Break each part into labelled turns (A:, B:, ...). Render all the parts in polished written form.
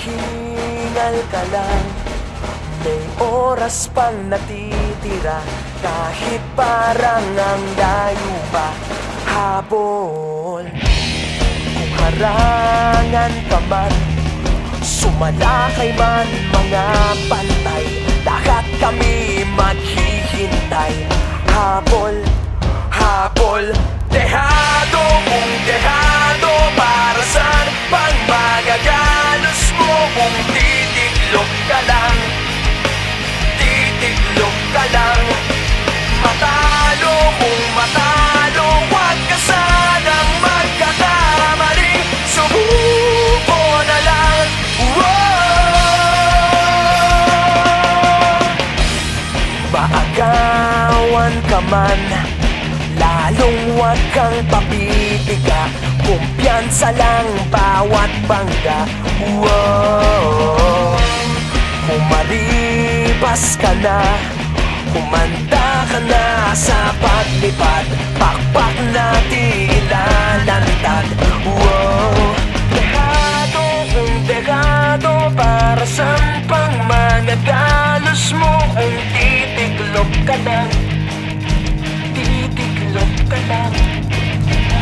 A: Magpahingal ka lang, may oras pang natitira. Kahit parang ang layo pa, habol. Kung harangan ka man, sumalakay man mga pantay, lahat kami maghihintay. Habol, habol, dehado kung dehado. Para saan pang magagalos mo kung titiklop ka lang? Titiklop ka lang. Matalo kung matalo, huwag ka sanang magkakamali. Subuko na lang. Maagawan ka man, lalong huwag kang papipiga. Kumpiyansa lang bawat bangga. Kung maribas ka na, kumanda ka na sa paglipad, pakpak natin ilalantad. Dehado kung dehado, para saan pang mga galos mo kung titiklop ka lang? Titiklop ka lang.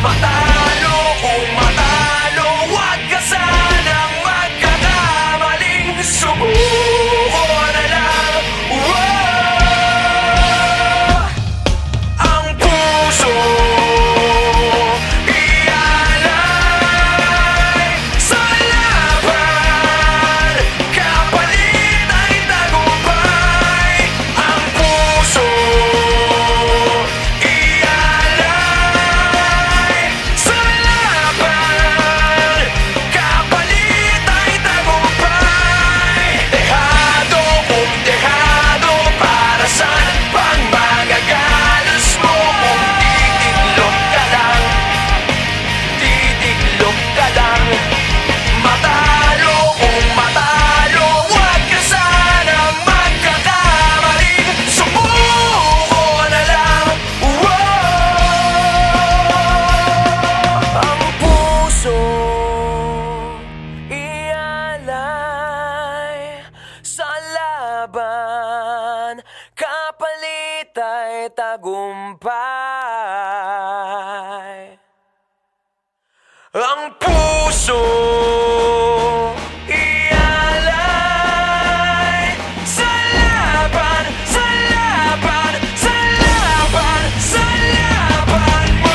A: Matalo kung matalo, huwag ka sanang magkakamaling. Subuko na lang. Ang puso ialay sa laban, kapalit ay tagumpay. Ang puso kapalit ay tagumpay. Ang puso ialay sa laban, sa laban, sa laban, sa laban mo.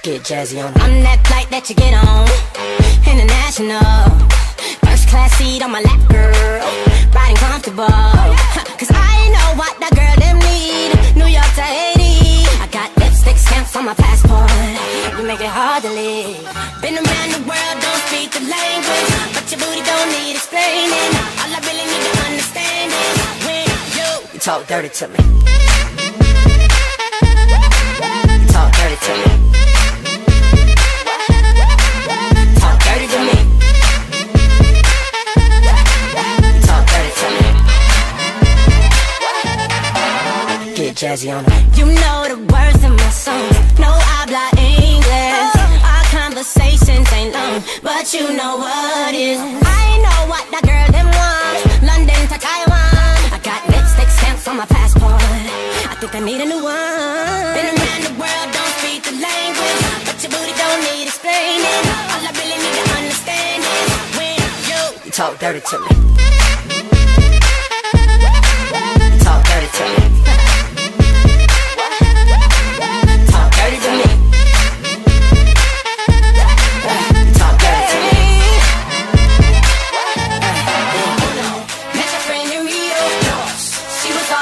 B: Get jazzy on that flight that you get on, international, first class seat on my lap, girl, riding comfortable. Cause I know what that girl them need. New York to Haiti, I got lipstick stamps on my passport. You make it hard to live. Been around the world, don't speak the language, but your booty don't need explaining. All I really need to understand is when you talk dirty to me. You talk dirty to me.
A: Jazzy on it.
B: You know the words of my songs, no habla English. Our conversations ain't long, but you know what is. I know what that girl them want, London to Taiwan. I got lipstick stamps on my passport, I think I need a new one. Been around the world, don't speak the language, but your booty don't don't need explaining. All I really need to understand is when you talk dirty to me.